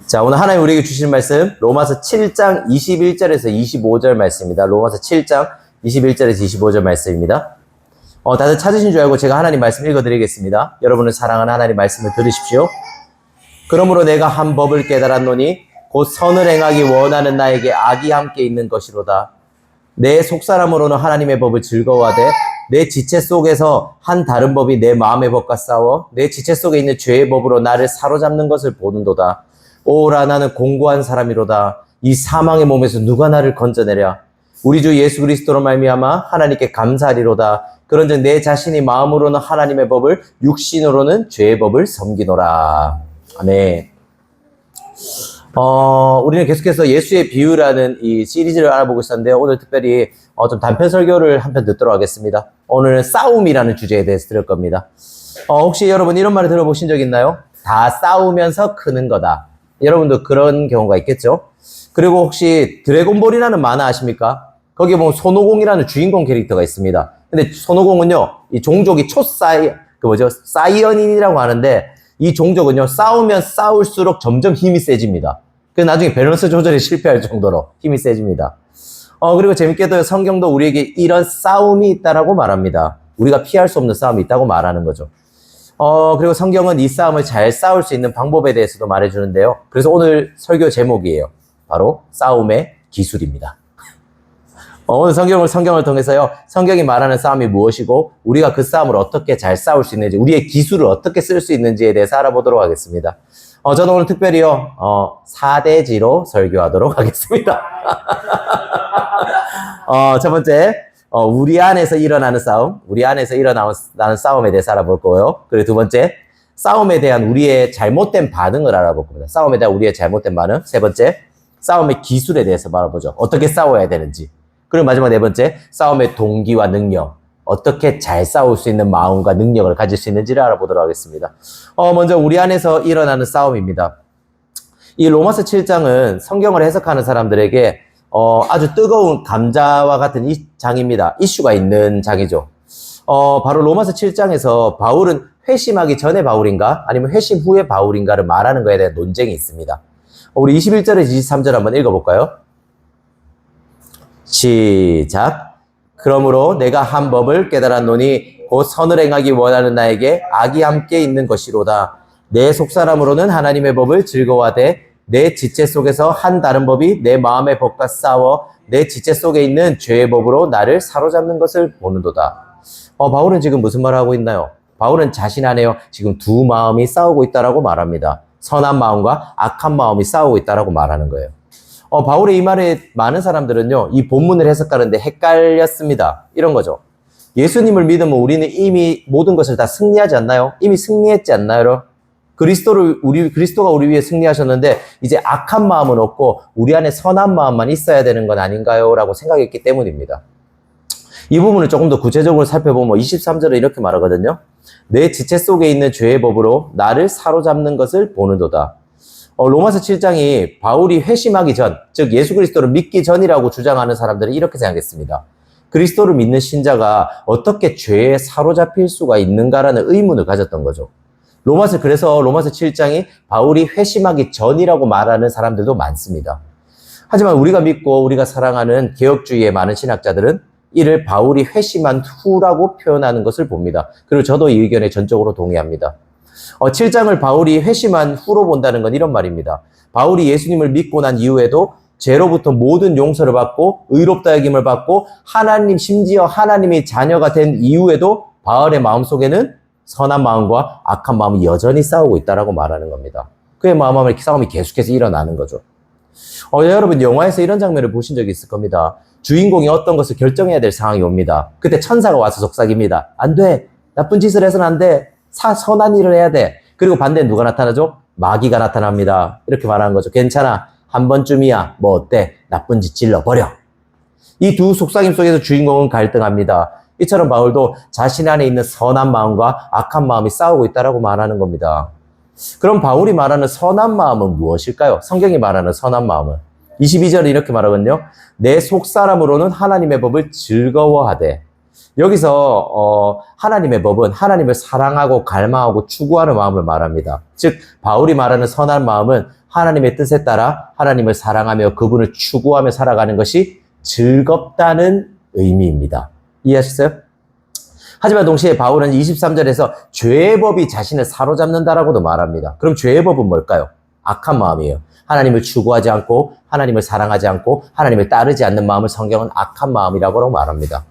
자, 오늘 하나님 우리에게 주시는 말씀 로마서 7장 21절에서 25절 말씀입니다. 로마서 7장 21절에서 25절 말씀입니다. 다들 찾으신 줄 알고 제가 하나님 말씀 읽어드리겠습니다. 여러분을 사랑하는 하나님 말씀을 들으십시오. 그러므로 내가 한 법을 깨달았노니 곧 선을 행하기 원하는 나에게 악이 함께 있는 것이로다. 내 속사람으로는 하나님의 법을 즐거워하되 내 지체 속에서 한 다른 법이 내 마음의 법과 싸워 내 지체 속에 있는 죄의 법으로 나를 사로잡는 것을 보는도다. 오라 나는 공고한 사람이로다. 이 사망의 몸에서 누가 나를 건져내랴. 우리 주 예수 그리스도로 말미암아 하나님께 감사하리로다. 그런즉 내 자신이 마음으로는 하나님의 법을 육신으로는 죄의 법을 섬기노라. 아멘. 우리는 계속해서 예수의 비유라는 이 시리즈를 알아보고 있었는데요. 오늘 특별히 좀 단편 설교를 한 편 듣도록 하겠습니다. 오늘은 싸움이라는 주제에 대해서 들을 겁니다. 혹시 여러분 이런 말을 들어보신 적 있나요? 다 싸우면서 크는 거다. 여러분도 그런 경우가 있겠죠? 그리고 혹시 드래곤볼이라는 만화 아십니까? 거기에 보면 손오공이라는 주인공 캐릭터가 있습니다. 근데 손오공은요, 이 종족이 사이언인이라고 하는데, 이 종족은요, 싸우면 싸울수록 점점 힘이 세집니다. 그래서 나중에 밸런스 조절이 실패할 정도로 힘이 세집니다. 그리고 재밌게도 성경도 우리에게 이런 싸움이 있다라고 말합니다. 우리가 피할 수 없는 싸움이 있다고 말하는 거죠. 그리고 성경은 이 싸움을 잘 싸울 수 있는 방법에 대해서도 말해주는데요. 그래서 오늘 설교 제목이에요. 바로 싸움의 기술입니다. 오늘 성경을 통해서요. 성경이 말하는 싸움이 무엇이고 우리가 그 싸움을 어떻게 잘 싸울 수 있는지, 우리의 기술을 어떻게 쓸 수 있는지에 대해서 알아보도록 하겠습니다. 저는 오늘 특별히요. 4대지로 설교하도록 하겠습니다. 첫 번째, 우리 안에서 일어나는 싸움, 우리 안에서 일어나는 싸움에 대해서 알아볼 거고요. 그리고 두 번째, 싸움에 대한 우리의 잘못된 반응을 알아볼 겁니다. 싸움에 대한 우리의 잘못된 반응. 세 번째, 싸움의 기술에 대해서 알아보죠. 어떻게 싸워야 되는지. 그리고 마지막 네 번째, 싸움의 동기와 능력. 어떻게 잘 싸울 수 있는 마음과 능력을 가질 수 있는지를 알아보도록 하겠습니다. 먼저 우리 안에서 일어나는 싸움입니다. 이 로마서 7장은 성경을 해석하는 사람들에게 아주 뜨거운 감자와 같은 이 장입니다. 이슈가 있는 장이죠. 바로 로마서 7장에서 바울은 회심하기 전에 바울인가 아니면 회심 후에 바울인가를 말하는 것에 대한 논쟁이 있습니다. 우리 21절에서 23절 한번 읽어볼까요? 시작. 그러므로 내가 한 법을 깨달았노니 곧 선을 행하기 원하는 나에게 악이 함께 있는 것이로다. 내 속사람으로는 하나님의 법을 즐거워하되 내 지체 속에서 한 다른 법이 내 마음의 법과 싸워 내 지체 속에 있는 죄의 법으로 나를 사로잡는 것을 보는도다. 바울은 지금 무슨 말을 하고 있나요? 바울은 자신 안에요. 지금 두 마음이 싸우고 있다라고 말합니다. 선한 마음과 악한 마음이 싸우고 있다라고 말하는 거예요. 바울의 이 말에 많은 사람들은요, 이 본문을 해석하는데 헷갈렸습니다. 이런 거죠. 예수님을 믿으면 우리는 이미 모든 것을 다 승리하지 않나요? 이미 승리했지 않나요? 그리스도가 우리 위해 승리하셨는데, 이제 악한 마음은 없고, 우리 안에 선한 마음만 있어야 되는 건 아닌가요? 라고 생각했기 때문입니다. 이 부분을 조금 더 구체적으로 살펴보면 23절에 이렇게 말하거든요. 내 지체 속에 있는 죄의 법으로 나를 사로잡는 것을 보는도다. 로마서 7장이 바울이 회심하기 전, 즉 예수 그리스도를 믿기 전이라고 주장하는 사람들은 이렇게 생각했습니다. 그리스도를 믿는 신자가 어떻게 죄에 사로잡힐 수가 있는가라는 의문을 가졌던 거죠. 그래서 로마서 7장이 바울이 회심하기 전이라고 말하는 사람들도 많습니다. 하지만 우리가 믿고 우리가 사랑하는 개혁주의의 많은 신학자들은 이를 바울이 회심한 후라고 표현하는 것을 봅니다. 그리고 저도 이 의견에 전적으로 동의합니다. 7장을 바울이 회심한 후로 본다는 건 이런 말입니다. 바울이 예수님을 믿고 난 이후에도 죄로부터 모든 용서를 받고 의롭다 여김을 받고 심지어 하나님의 자녀가 된 이후에도 바울의 마음속에는 선한 마음과 악한 마음이 여전히 싸우고 있다라고 말하는 겁니다. 그의 마음의 싸움이 계속해서 일어나는 거죠. 여러분 영화에서 이런 장면을 보신 적이 있을 겁니다. 주인공이 어떤 것을 결정해야 될 상황이 옵니다. 그때 천사가 와서 속삭입니다. 안 돼. 나쁜 짓을 해서는 안 돼. 선한 일을 해야 돼. 그리고 반대에 누가 나타나죠? 마귀가 나타납니다. 이렇게 말하는 거죠. 괜찮아. 한 번쯤이야. 뭐 어때? 나쁜 짓 질러버려. 이 두 속삭임 속에서 주인공은 갈등합니다. 이처럼 바울도 자신 안에 있는 선한 마음과 악한 마음이 싸우고 있다라고 말하는 겁니다. 그럼 바울이 말하는 선한 마음은 무엇일까요? 성경이 말하는 선한 마음은 22절에 이렇게 말하거든요. 내 속사람으로는 하나님의 법을 즐거워하되. 여기서 하나님의 법은 하나님을 사랑하고 갈망하고 추구하는 마음을 말합니다. 즉 바울이 말하는 선한 마음은 하나님의 뜻에 따라 하나님을 사랑하며 그분을 추구하며 살아가는 것이 즐겁다는 의미입니다. 이해하셨어요? 하지만 동시에 바울은 23절에서 죄의 법이 자신을 사로잡는다라고도 말합니다. 그럼 죄의 법은 뭘까요? 악한 마음이에요. 하나님을 추구하지 않고 하나님을 사랑하지 않고 하나님을 따르지 않는 마음을 성경은 악한 마음이라고 말합니다.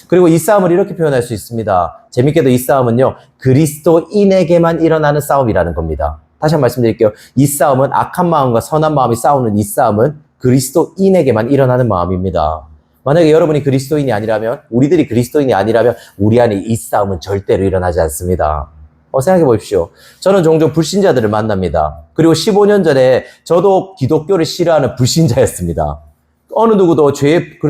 그리고 이 싸움을 이렇게 표현할 수 있습니다. 재밌게도 이 싸움은요, 그리스도인에게만 일어나는 싸움이라는 겁니다. 다시 한번 말씀드릴게요. 이 싸움은 악한 마음과 선한 마음이 싸우는 이 싸움은 그리스도인에게만 일어나는 마음입니다. 만약에 여러분이 그리스도인이 아니라면, 우리들이 그리스도인이 아니라면 우리 안에 이 싸움은 절대로 일어나지 않습니다. 생각해 보십시오. 저는 종종 불신자들을 만납니다. 그리고 15년 전에 저도 기독교를 싫어하는 불신자였습니다. 어느 누구도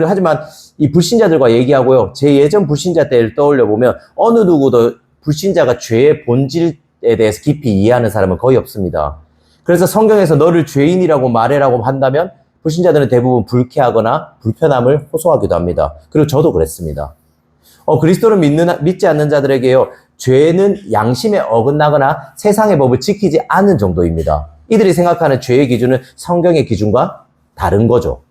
하지만 이 불신자들과 얘기하고요. 제 예전 불신자 때를 떠올려 보면 어느 누구도 불신자가 죄의 본질에 대해서 깊이 이해하는 사람은 거의 없습니다. 그래서 성경에서 너를 죄인이라고 말해라고 한다면 불신자들은 대부분 불쾌하거나 불편함을 호소하기도 합니다. 그리고 저도 그랬습니다. 그리스도를 믿지 않는 자들에게요, 죄는 양심에 어긋나거나 세상의 법을 지키지 않는 정도입니다. 이들이 생각하는 죄의 기준은 성경의 기준과 다른 거죠.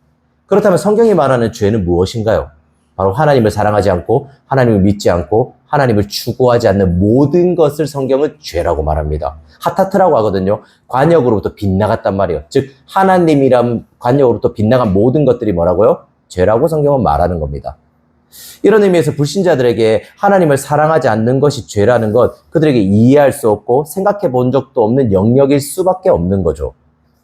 그렇다면 성경이 말하는 죄는 무엇인가요? 바로 하나님을 사랑하지 않고 하나님을 믿지 않고 하나님을 추구하지 않는 모든 것을 성경은 죄라고 말합니다. 하타트라고 하거든요. 관역으로부터 빗나갔단 말이에요. 즉 하나님이란 관역으로부터 빗나간 모든 것들이 뭐라고요? 죄라고 성경은 말하는 겁니다. 이런 의미에서 불신자들에게 하나님을 사랑하지 않는 것이 죄라는 것, 그들에게 이해할 수 없고 생각해 본 적도 없는 영역일 수밖에 없는 거죠.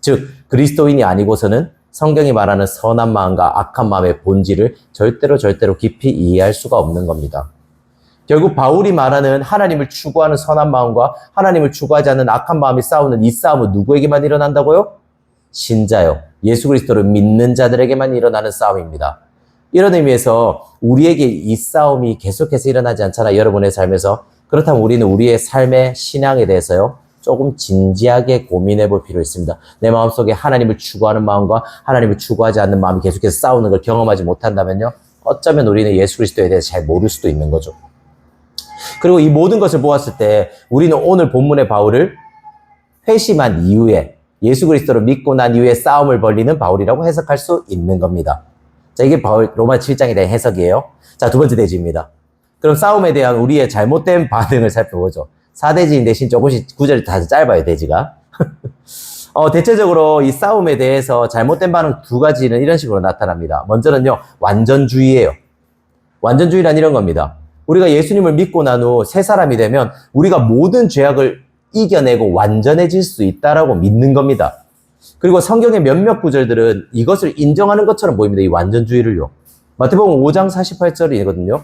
즉 그리스도인이 아니고서는 성경이 말하는 선한 마음과 악한 마음의 본질을 절대로 깊이 이해할 수가 없는 겁니다. 결국 바울이 말하는 하나님을 추구하는 선한 마음과 하나님을 추구하지 않는 악한 마음이 싸우는 이 싸움은 누구에게만 일어난다고요? 신자요, 예수 그리스도를 믿는 자들에게만 일어나는 싸움입니다. 이런 의미에서 우리에게 이 싸움이 계속해서 일어나지 않잖아, 여러분의 삶에서. 그렇다면 우리는 우리의 삶의 신앙에 대해서요, 조금 진지하게 고민해 볼 필요 있습니다. 내 마음속에 하나님을 추구하는 마음과 하나님을 추구하지 않는 마음이 계속해서 싸우는 걸 경험하지 못한다면요, 어쩌면 우리는 예수 그리스도에 대해서 잘 모를 수도 있는 거죠. 그리고 이 모든 것을 보았을 때 우리는 오늘 본문의 바울을 회심한 이후에, 예수 그리스도를 믿고 난 이후에 싸움을 벌리는 바울이라고 해석할 수 있는 겁니다. 자, 이게 바울 로마 7장에 대한 해석이에요. 자, 두 번째 대지입니다. 그럼 싸움에 대한 우리의 잘못된 반응을 살펴보죠. 4대지인 대신 조금씩 구절이 다 짧아요, 대지가. 대체적으로 이 싸움에 대해서 잘못된 반응 두 가지는 이런 식으로 나타납니다. 먼저는요, 완전주의예요. 완전주의란 이런 겁니다. 우리가 예수님을 믿고 난 후 새 사람이 되면 우리가 모든 죄악을 이겨내고 완전해질 수 있다라고 믿는 겁니다. 그리고 성경의 몇몇 구절들은 이것을 인정하는 것처럼 보입니다. 이 완전주의를요. 마태복음 5장 48절이거든요.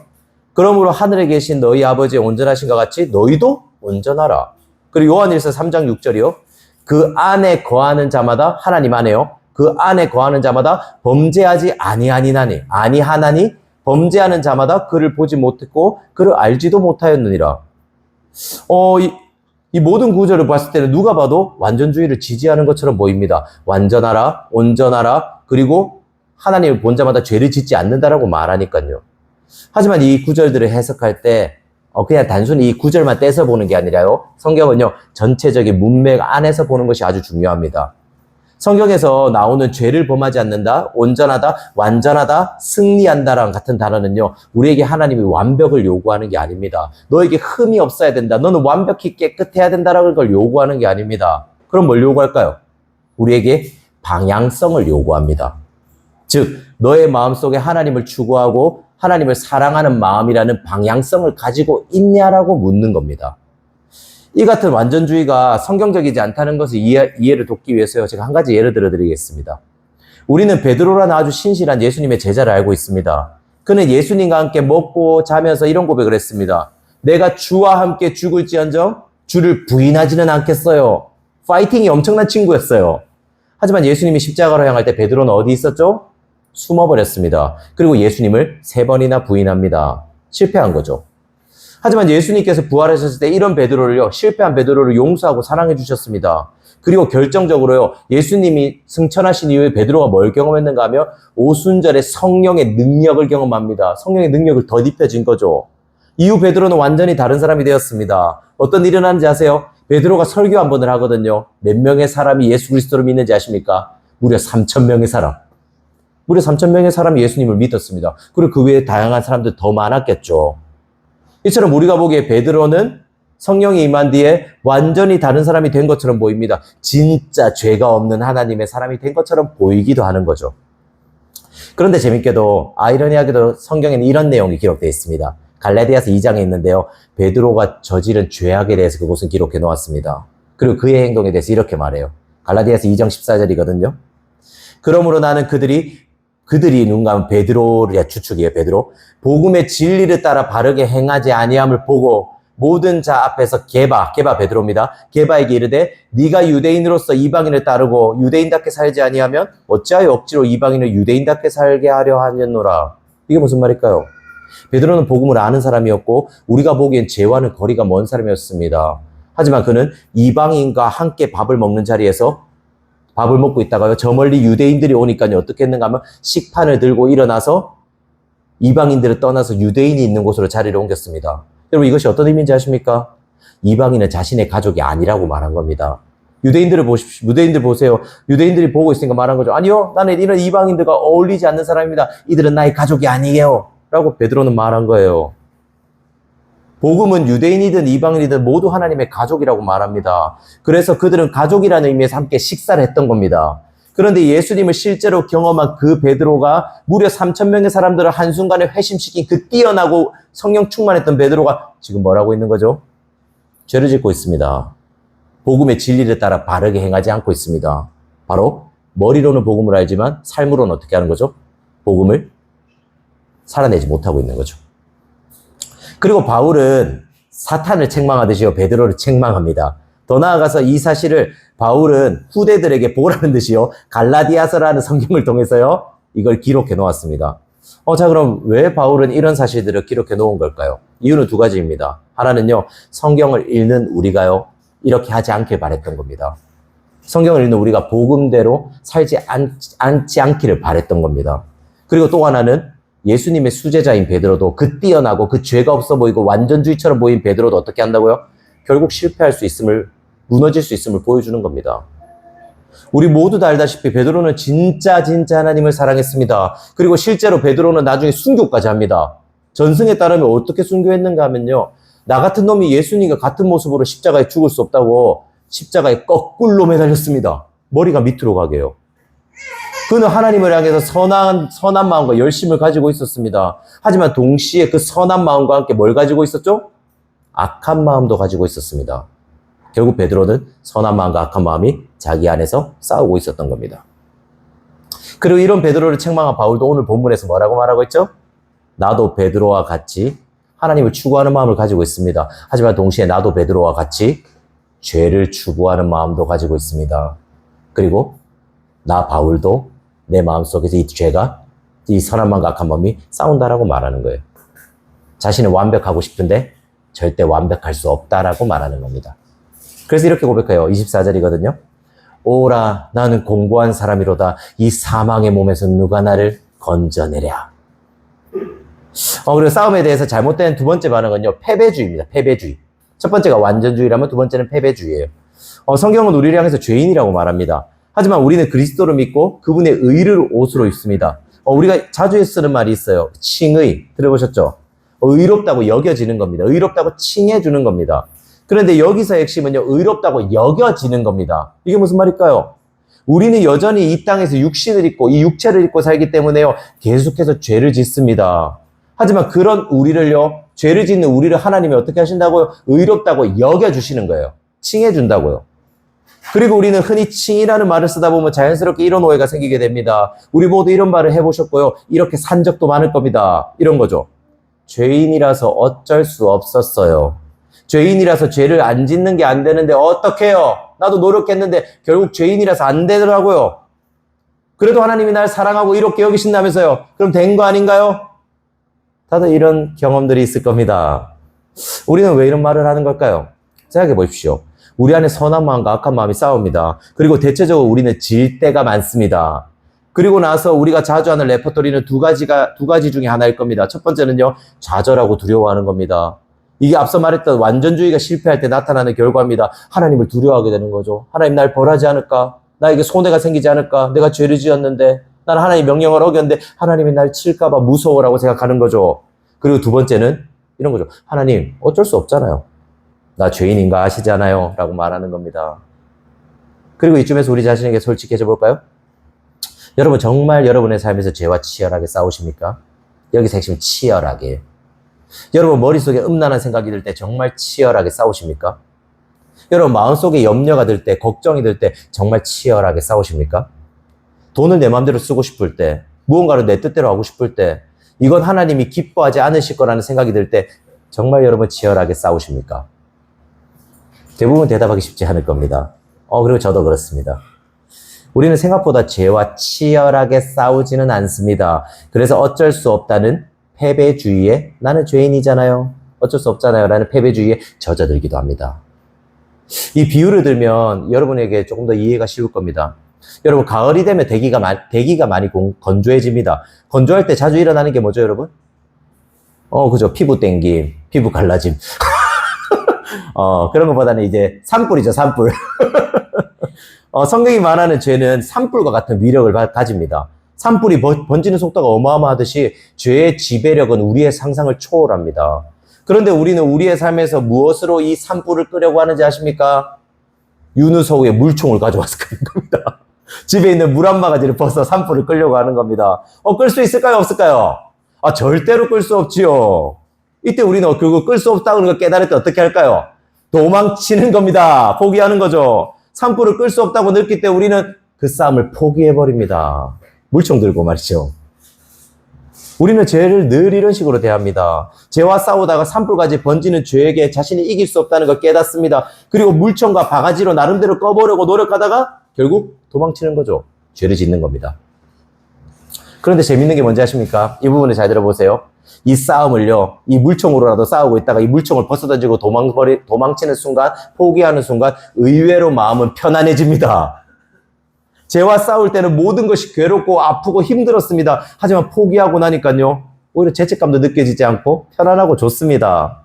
그러므로 하늘에 계신 너희 아버지의 온전하신 것 같이 너희도 온전하라. 그리고 요한일서 3장 6절이요. 그 안에 거하는 자마다, 하나님 안에요, 그 안에 거하는 자마다 범죄하지 아니하나니 범죄하는 자마다 그를 보지 못했고 그를 알지도 못하였느니라. 이 모든 구절을 봤을 때는 누가 봐도 완전주의를 지지하는 것처럼 보입니다. 완전하라, 온전하라, 그리고 하나님을 본 자마다 죄를 짓지 않는다라고 말하니까요. 하지만 이 구절들을 해석할 때 그냥 단순히 이 구절만 떼서 보는 게 아니라요, 성경은요, 전체적인 문맥 안에서 보는 것이 아주 중요합니다. 성경에서 나오는 죄를 범하지 않는다, 온전하다, 완전하다, 승리한다랑 같은 단어는요, 우리에게 하나님이 완벽을 요구하는 게 아닙니다. 너에게 흠이 없어야 된다, 너는 완벽히 깨끗해야 된다라는 걸 요구하는 게 아닙니다. 그럼 뭘 요구할까요? 우리에게 방향성을 요구합니다. 즉 너의 마음속에 하나님을 추구하고 하나님을 사랑하는 마음이라는 방향성을 가지고 있냐라고 묻는 겁니다. 이 같은 완전주의가 성경적이지 않다는 것을 이해를 돕기 위해서요, 제가 한 가지 예를 들어드리겠습니다. 우리는 베드로라는 아주 신실한 예수님의 제자를 알고 있습니다. 그는 예수님과 함께 먹고 자면서 이런 고백을 했습니다. 내가 주와 함께 죽을지언정 주를 부인하지는 않겠어요. 파이팅이 엄청난 친구였어요. 하지만 예수님이 십자가로 향할 때 베드로는 어디 있었죠? 숨어버렸습니다. 그리고 예수님을 3번이나 부인합니다. 실패한 거죠. 하지만 예수님께서 부활하셨을 때 이런 베드로를요, 실패한 베드로를 용서하고 사랑해 주셨습니다. 그리고 결정적으로요, 예수님이 승천하신 이후에 베드로가 뭘 경험했는가 하면 오순절에 성령의 능력을 경험합니다. 성령의 능력을 덧입혀진 거죠. 이후 베드로는 완전히 다른 사람이 되었습니다. 어떤 일이 일어났는지 아세요? 베드로가 설교 한 번을 하거든요. 몇 명의 사람이 예수 그리스도를 믿는지 아십니까? 무려 3,000명의 사람. 무려 3,000명의 사람이 예수님을 믿었습니다. 그리고 그 외에 다양한 사람들 더 많았겠죠. 이처럼 우리가 보기에 베드로는 성령이 임한 뒤에 완전히 다른 사람이 된 것처럼 보입니다. 진짜 죄가 없는 하나님의 사람이 된 것처럼 보이기도 하는 거죠. 그런데 재밌게도 아이러니하게도 성경에는 이런 내용이 기록되어 있습니다. 갈라디아서 2장에 있는데요. 베드로가 저지른 죄악에 대해서 그곳은 기록해 놓았습니다. 그리고 그의 행동에 대해서 이렇게 말해요. 갈라디아서 2장 14절이거든요. 그러므로 나는 그들이 누군가 하면 베드로의 추측이에요. 베드로. 복음의 진리를 따라 바르게 행하지 아니함을 보고 모든 자 앞에서 게바 베드로입니다. 게바에게 이르되 네가 유대인으로서 이방인을 따르고 유대인답게 살지 아니하면 어찌하여 억지로 이방인을 유대인답게 살게 하려 하겠노라. 이게 무슨 말일까요? 베드로는 복음을 아는 사람이었고 우리가 보기엔 죄와는 거리가 먼 사람이었습니다. 하지만 그는 이방인과 함께 밥을 먹는 자리에서 밥을 먹고 있다가요. 저 멀리 유대인들이 오니까요. 어떻게 했는가 하면 식판을 들고 일어나서 이방인들을 떠나서 유대인이 있는 곳으로 자리를 옮겼습니다. 여러분 이것이 어떤 의미인지 아십니까? 이방인은 자신의 가족이 아니라고 말한 겁니다. 유대인들을 보십시오. 유대인들 보세요. 유대인들이 보고 있으니까 말한 거죠. 아니요. 나는 이런 이방인들과 어울리지 않는 사람입니다. 이들은 나의 가족이 아니에요. 라고 베드로는 말한 거예요. 복음은 유대인이든 이방인이든 모두 하나님의 가족이라고 말합니다. 그래서 그들은 가족이라는 의미에서 함께 식사를 했던 겁니다. 그런데 예수님을 실제로 경험한 그 베드로가 무려 3,000명의 사람들을 한순간에 회심시킨 그 뛰어나고 성령 충만했던 베드로가 지금 뭐라고 있는 거죠? 죄를 짓고 있습니다. 복음의 진리를 따라 바르게 행하지 않고 있습니다. 바로 머리로는 복음을 알지만 삶으로는 어떻게 하는 거죠? 복음을 살아내지 못하고 있는 거죠. 그리고 바울은 사탄을 책망하듯이요, 베드로를 책망합니다. 더 나아가서 이 사실을 바울은 후대들에게 보라는 듯이요, 갈라디아서라는 성경을 통해서요, 이걸 기록해 놓았습니다. 자, 그럼 왜 바울은 이런 사실들을 기록해 놓은 걸까요? 이유는 두 가지입니다. 하나는요, 성경을 읽는 우리가요, 이렇게 하지 않길 바랬던 겁니다. 성경을 읽는 우리가 복음대로 살지 않기를 바랬던 겁니다. 그리고 또 하나는 예수님의 수제자인 베드로도 그 뛰어나고 그 죄가 없어 보이고 완전주의처럼 보인 베드로도 어떻게 한다고요? 결국 실패할 수 있음을, 무너질 수 있음을 보여주는 겁니다. 우리 모두 다 알다시피 베드로는 진짜 하나님을 사랑했습니다. 그리고 실제로 베드로는 나중에 순교까지 합니다. 전승에 따르면 어떻게 순교했는가 하면요, 나 같은 놈이 예수님과 같은 모습으로 십자가에 죽을 수 없다고 십자가에 거꾸로 매달렸습니다. 머리가 밑으로 가게요. 그는 하나님을 향해서 선한 마음과 열심을 가지고 있었습니다. 하지만 동시에 그 선한 마음과 함께 뭘 가지고 있었죠? 악한 마음도 가지고 있었습니다. 결국 베드로는 선한 마음과 악한 마음이 자기 안에서 싸우고 있었던 겁니다. 그리고 이런 베드로를 책망한 바울도 오늘 본문에서 뭐라고 말하고 있죠? 나도 베드로와 같이 하나님을 추구하는 마음을 가지고 있습니다. 하지만 동시에 나도 베드로와 같이 죄를 추구하는 마음도 가지고 있습니다. 그리고 나 바울도 내 마음속에서 이 죄가, 이 선한 마음과 악한 마음이 싸운다라고 말하는 거예요. 자신은 완벽하고 싶은데 절대 완벽할 수 없다라고 말하는 겁니다. 그래서 이렇게 고백해요. 24절이거든요. 오라 나는 공고한 사람이로다. 이 사망의 몸에서 누가 나를 건져내랴. 그리고 싸움에 대해서 잘못된 두 번째 반응은요, 패배주의입니다. 패배주의. 첫 번째가 완전주의라면 두 번째는 패배주의예요. 성경은 우리를 향해서 죄인이라고 말합니다. 하지만 우리는 그리스도를 믿고 그분의 의를 옷으로 입습니다. 우리가 자주 쓰는 말이 있어요. 칭의. 들어보셨죠? 의롭다고 여겨지는 겁니다. 의롭다고 칭해주는 겁니다. 그런데 여기서 핵심은요, 의롭다고 여겨지는 겁니다. 이게 무슨 말일까요? 우리는 여전히 이 땅에서 육신을 입고 이 육체를 입고 살기 때문에요, 계속해서 죄를 짓습니다. 하지만 그런 우리를요, 죄를 짓는 우리를 하나님이 어떻게 하신다고요? 의롭다고 여겨주시는 거예요. 칭해준다고요. 그리고 우리는 흔히 칭이라는 말을 쓰다 보면 자연스럽게 이런 오해가 생기게 됩니다. 우리 모두 이런 말을 해보셨고요. 이렇게 산 적도 많을 겁니다. 이런 거죠. 죄인이라서 어쩔 수 없었어요. 죄인이라서 죄를 안 짓는 게 안 되는데 어떡해요? 나도 노력했는데 결국 죄인이라서 안 되더라고요. 그래도 하나님이 날 사랑하고 이렇게 여기신다면서요. 그럼 된 거 아닌가요? 다들 이런 경험들이 있을 겁니다. 우리는 왜 이런 말을 하는 걸까요? 생각해 보십시오. 우리 안에 선한 마음과 악한 마음이 싸웁니다. 그리고 대체적으로 우리는 질 때가 많습니다. 그리고 나서 우리가 자주 하는 레퍼토리는 두 가지 중에 하나일 겁니다. 첫 번째는요, 좌절하고 두려워하는 겁니다. 이게 앞서 말했던 완전주의가 실패할 때 나타나는 결과입니다. 하나님을 두려워하게 되는 거죠. 하나님 날 벌하지 않을까? 나에게 손해가 생기지 않을까? 내가 죄를 지었는데, 나는 하나님 명령을 어겼는데 하나님이 날 칠까 봐 무서워라고 생각하는 거죠. 그리고 두 번째는 이런 거죠. 하나님, 어쩔 수 없잖아요. 나 죄인인가 아시잖아요. 라고 말하는 겁니다. 그리고 이쯤에서 우리 자신에게 솔직해져 볼까요? 여러분, 정말 여러분의 삶에서 죄와 치열하게 싸우십니까? 여기서 핵심 치열하게. 여러분 머릿속에 음란한 생각이 들 때 정말 치열하게 싸우십니까? 여러분 마음속에 염려가 들 때, 걱정이 들 때 정말 치열하게 싸우십니까? 돈을 내 마음대로 쓰고 싶을 때, 무언가를 내 뜻대로 하고 싶을 때, 이건 하나님이 기뻐하지 않으실 거라는 생각이 들 때 정말 여러분 치열하게 싸우십니까? 대부분 대답하기 쉽지 않을 겁니다. 그리고 저도 그렇습니다. 우리는 생각보다 죄와 치열하게 싸우지는 않습니다. 그래서 어쩔 수 없다는 패배주의에, 나는 죄인이잖아요, 어쩔 수 없잖아요 라는 패배주의에 젖어들기도 합니다. 이 비유를 들면 여러분에게 조금 더 이해가 쉬울 겁니다. 여러분 가을이 되면 대기가 많이 건조해집니다. 건조할 때 자주 일어나는 게 뭐죠 여러분? 그죠. 피부 땡김, 피부 갈라짐. 그런 것보다는 이제 산불이죠, 산불. 성경이 말하는 죄는 산불과 같은 위력을 가집니다. 산불이 번지는 속도가 어마어마하듯이 죄의 지배력은 우리의 상상을 초월합니다. 그런데 우리는 우리의 삶에서 무엇으로 이 산불을 끄려고 하는지 아십니까? 유누서우의 물총을 가져와서 끄는 겁니다. 집에 있는 물 한 바가지를 벗어 산불을 끌려고 하는 겁니다. 끌 수 있을까요? 없을까요? 절대로 끌 수 없지요. 이때 우리는 그거 끌 수 없다는 걸 깨달을 때 어떻게 할까요? 도망치는 겁니다. 포기하는 거죠. 산불을 끌 수 없다고 느낄 때 우리는 그 싸움을 포기해버립니다. 물총 들고 말이죠. 우리는 죄를 늘 이런 식으로 대합니다. 죄와 싸우다가 산불까지 번지는 죄에게 자신이 이길 수 없다는 걸 깨닫습니다. 그리고 물총과 바가지로 나름대로 꺼보려고 노력하다가 결국 도망치는 거죠. 죄를 짓는 겁니다. 그런데 재밌는 게 뭔지 아십니까? 이 부분을 잘 들어보세요. 이 싸움을요, 이 물총으로라도 싸우고 있다가 이 물총을 벗어던지고 도망치는 순간, 포기하는 순간 의외로 마음은 편안해집니다. 죄와 싸울 때는 모든 것이 괴롭고 아프고 힘들었습니다. 하지만 포기하고 나니까요, 오히려 죄책감도 느껴지지 않고 편안하고 좋습니다.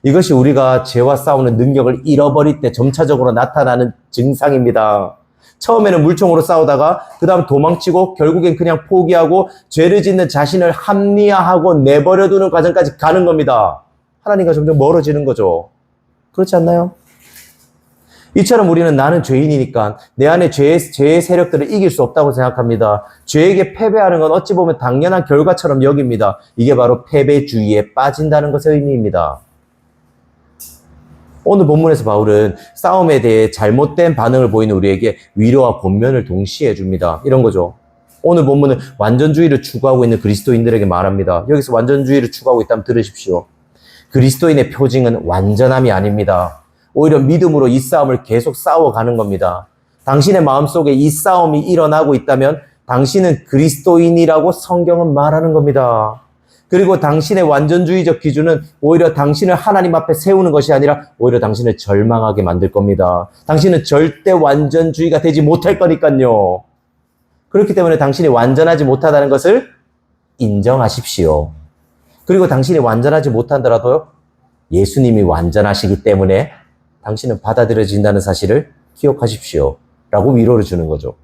이것이 우리가 죄와 싸우는 능력을 잃어버릴 때 점차적으로 나타나는 증상입니다. 처음에는 물총으로 싸우다가 그 다음 도망치고 결국엔 그냥 포기하고 죄를 짓는 자신을 합리화하고 내버려두는 과정까지 가는 겁니다. 하나님과 점점 멀어지는 거죠. 그렇지 않나요? 이처럼 우리는 나는 죄인이니까 내 안에 죄의 세력들을 이길 수 없다고 생각합니다. 죄에게 패배하는 건 어찌 보면 당연한 결과처럼 여깁니다. 이게 바로 패배주의에 빠진다는 것의 의미입니다. 오늘 본문에서 바울은 싸움에 대해 잘못된 반응을 보이는 우리에게 위로와 권면을 동시에 줍니다. 이런 거죠. 오늘 본문은 완전주의를 추구하고 있는 그리스도인들에게 말합니다. 여기서 완전주의를 추구하고 있다면 들으십시오. 그리스도인의 표징은 완전함이 아닙니다. 오히려 믿음으로 이 싸움을 계속 싸워가는 겁니다. 당신의 마음속에 이 싸움이 일어나고 있다면 당신은 그리스도인이라고 성경은 말하는 겁니다. 그리고 당신의 완전주의적 기준은 오히려 당신을 하나님 앞에 세우는 것이 아니라 오히려 당신을 절망하게 만들 겁니다. 당신은 절대 완전주의가 되지 못할 거니까요. 그렇기 때문에 당신이 완전하지 못하다는 것을 인정하십시오. 그리고 당신이 완전하지 못하더라도 예수님이 완전하시기 때문에 당신은 받아들여진다는 사실을 기억하십시오. 라고 위로를 주는 거죠.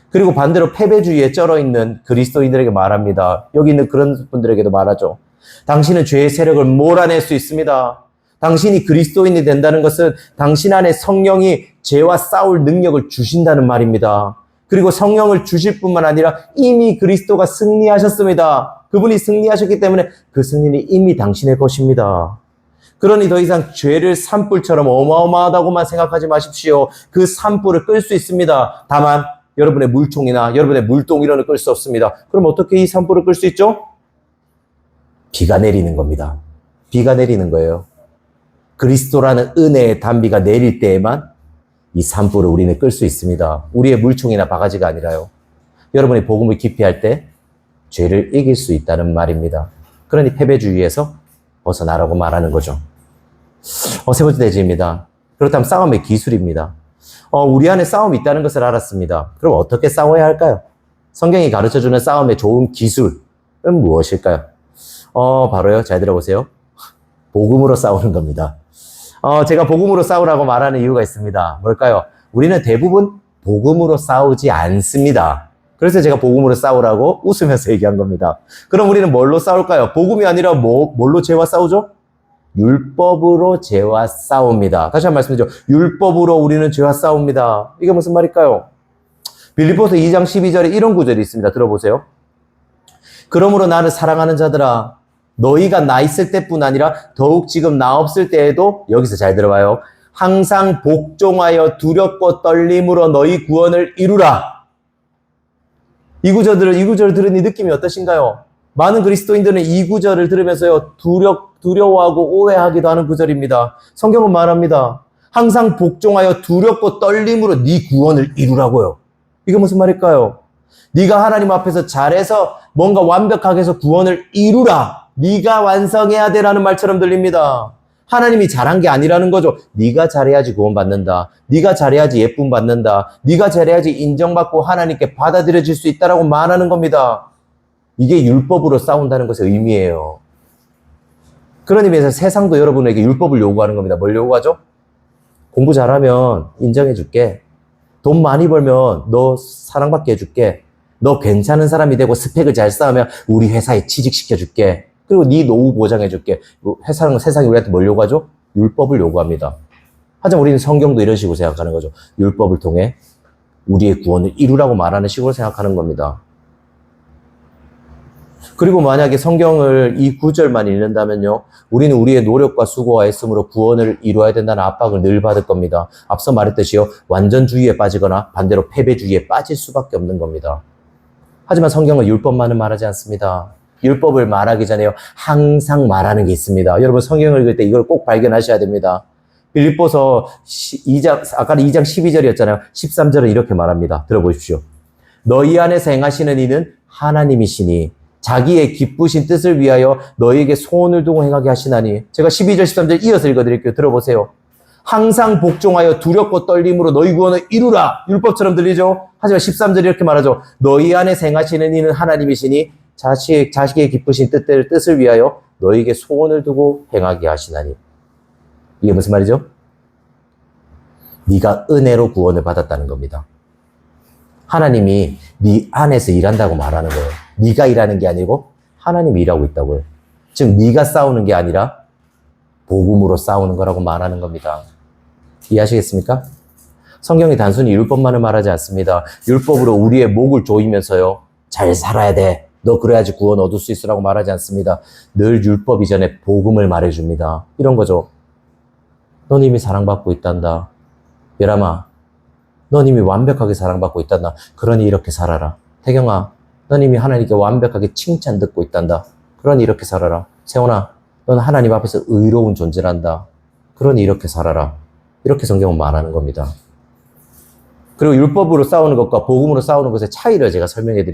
그리고 반대로 패배주의에 쩔어있는 그리스도인들에게 말합니다. 여기 있는 그런 분들에게도 말하죠. 당신은 죄의 세력을 몰아낼 수 있습니다. 당신이 그리스도인이 된다는 것은 당신 안에 성령이 죄와 싸울 능력을 주신다는 말입니다. 그리고 성령을 주실 뿐만 아니라 이미 그리스도가 승리하셨습니다. 그분이 승리하셨기 때문에 그 승리는 이미 당신의 것입니다. 그러니 더 이상 죄를 산불처럼 어마어마하다고만 생각하지 마십시오. 그 산불을 끌 수 있습니다. 다만 여러분의 물총이나 여러분의 물동이론을 끌 수 없습니다. 그럼 어떻게 이 산불을 끌 수 있죠? 비가 내리는 겁니다. 비가 내리는 거예요. 그리스도라는 은혜의 단비가 내릴 때에만 이 산불을 우리는 끌 수 있습니다. 우리의 물총이나 바가지가 아니라요. 여러분이 복음을 기피할 때 죄를 이길 수 있다는 말입니다. 그러니 패배주의에서 벗어나라고 말하는 거죠. 세 번째 대지입니다. 그렇다면 싸움의 기술입니다. 우리 안에 싸움이 있다는 것을 알았습니다. 그럼 어떻게 싸워야 할까요? 성경이 가르쳐주는 싸움의 좋은 기술은 무엇일까요? 바로요. 잘 들어보세요. 복음으로 싸우는 겁니다. 제가 복음으로 싸우라고 말하는 이유가 있습니다. 뭘까요? 우리는 대부분 복음으로 싸우지 않습니다. 그래서 제가 복음으로 싸우라고 웃으면서 얘기한 겁니다. 그럼 우리는 뭘로 싸울까요? 복음이 아니라 뭘로 죄와 싸우죠? 율법으로 죄와 싸웁니다. 다시 한번 말씀드리죠. 율법으로 우리는 죄와 싸웁니다. 이게 무슨 말일까요? 빌립보서 2장 12절에 이런 구절이 있습니다. 들어보세요. 그러므로 나를 사랑하는 자들아, 너희가 나 있을 때뿐 아니라 더욱 지금 나 없을 때에도, 여기서 잘 들어봐요, 항상 복종하여 두렵고 떨림으로 너희 구원을 이루라. 이 구절을 들으니 느낌이 어떠신가요? 많은 그리스도인들은 이 구절을 들으면서요, 두려워하고 오해하기도 하는 구절입니다. 성경은 말합니다. 항상 복종하여 두렵고 떨림으로 네 구원을 이루라고요. 이게 무슨 말일까요? 네가 하나님 앞에서 잘해서 뭔가 완벽하게 해서 구원을 이루라. 네가 완성해야 되라는 말처럼 들립니다. 하나님이 잘한 게 아니라는 거죠. 네가 잘해야지 구원받는다. 네가 잘해야지 예쁨 받는다. 네가 잘해야지 인정받고 하나님께 받아들여질 수 있다라고 말하는 겁니다. 이게 율법으로 싸운다는 것의 의미예요. 그런 의미에서 세상도 여러분에게 율법을 요구하는 겁니다. 뭘 요구하죠? 공부 잘하면 인정해줄게. 돈 많이 벌면 너 사랑받게 해줄게. 너 괜찮은 사람이 되고 스펙을 잘 쌓으면 우리 회사에 취직시켜줄게. 그리고 네 노후 보장해줄게. 세상이 우리한테 뭘 요구하죠? 율법을 요구합니다. 하지만 우리는 성경도 이런 식으로 생각하는 거죠. 율법을 통해 우리의 구원을 이루라고 말하는 식으로 생각하는 겁니다. 그리고 만약에 성경을 이 구절만 읽는다면요, 우리는 우리의 노력과 수고와 애씀으로 구원을 이루어야 된다는 압박을 늘 받을 겁니다. 앞서 말했듯이요, 완전주의에 빠지거나 반대로 패배주의에 빠질 수밖에 없는 겁니다. 하지만 성경은 율법만은 말하지 않습니다. 율법을 말하기 전에요, 항상 말하는 게 있습니다. 여러분 성경을 읽을 때 이걸 꼭 발견하셔야 됩니다. 빌립보서 2장, 아까는 2장 12절이었잖아요. 13절은 이렇게 말합니다. 들어보십시오. 너희 안에서 행하시는 이는 하나님이시니 자기의 기쁘신 뜻을 위하여 너희에게 소원을 두고 행하게 하시나니. 제가 12절 13절 이어서 읽어드릴게요. 들어보세요. 항상 복종하여 두렵고 떨림으로 너희 구원을 이루라. 율법처럼 들리죠? 하지만 13절이 이렇게 말하죠. 너희 안에서 행하시는 이는 하나님이시니 자식의 기쁘신 뜻을 위하여 너희에게 소원을 두고 행하게 하시나니. 이게 무슨 말이죠? 네가 은혜로 구원을 받았다는 겁니다. 하나님이 네 안에서 일한다고 말하는 거예요. 네가 일하는 게 아니고 하나님이 일하고 있다고요. 즉 네가 싸우는 게 아니라 복음으로 싸우는 거라고 말하는 겁니다. 이해하시겠습니까? 성경이 단순히 율법만을 말하지 않습니다. 율법으로 우리의 목을 조이면서요, 잘 살아야 돼. 너 그래야지 구원 얻을 수 있으라고 말하지 않습니다. 늘 율법 이전에 복음을 말해줍니다. 이런 거죠. 넌 이미 사랑받고 있단다. 예람아, 넌 이미 완벽하게 사랑받고 있단다. 그러니 이렇게 살아라. 태경아, 넌 이미 하나님께 완벽하게 칭찬 듣고 있단다. 그러니 이렇게 살아라. 세훈아, 넌 하나님 앞에서 의로운 존재란다. 그러니 이렇게 살아라. 이렇게 성경은 말하는 겁니다. 그리고 율법으로 싸우는 것과 복음으로 싸우는 것의 차이를 제가 설명해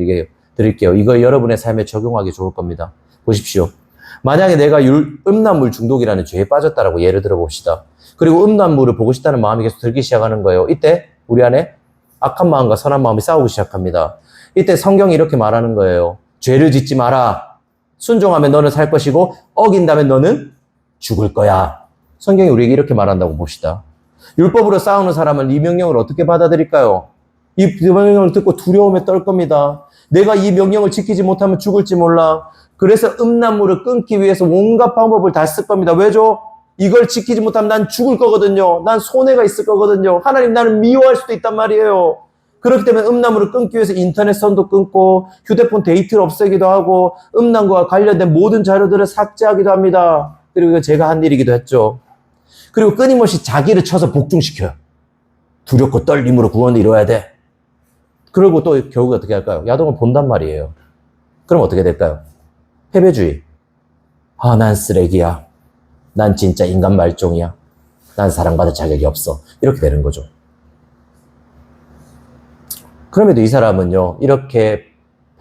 드릴게요. 이거 여러분의 삶에 적용하기 좋을 겁니다. 보십시오. 만약에 내가 음란물 중독이라는 죄에 빠졌다라고 예를 들어 봅시다. 그리고 음란물을 보고 싶다는 마음이 계속 들기 시작하는 거예요. 이때 우리 안에 악한 마음과 선한 마음이 싸우기 시작합니다. 이때 성경이 이렇게 말하는 거예요. 죄를 짓지 마라. 순종하면 너는 살 것이고 어긴다면 너는 죽을 거야. 성경이 우리에게 이렇게 말한다고 봅시다. 율법으로 싸우는 사람은 이 명령을 어떻게 받아들일까요? 이 명령을 듣고 두려움에 떨 겁니다. 내가 이 명령을 지키지 못하면 죽을지 몰라. 그래서 음란물을 끊기 위해서 온갖 방법을 다 쓸 겁니다. 왜죠? 이걸 지키지 못하면 난 죽을 거거든요. 난 손해가 있을 거거든요. 하나님 나를 미워할 수도 있단 말이에요. 그렇기 때문에 음란물을 끊기 위해서 인터넷 선도 끊고 휴대폰 데이트를 없애기도 하고 음란과 관련된 모든 자료들을 삭제하기도 합니다. 그리고 이거 제가 한 일이기도 했죠. 그리고 끊임없이 자기를 쳐서 복종시켜요. 두렵고 떨림으로 구원을 이뤄야 돼. 그리고 또 결국 어떻게 할까요? 야동을 본단 말이에요. 그럼 어떻게 될까요? 패배주의. 아, 난 쓰레기야. 난 진짜 인간 말종이야. 난 사랑받을 자격이 없어. 이렇게 되는 거죠. 그럼에도 이 사람은요, 이렇게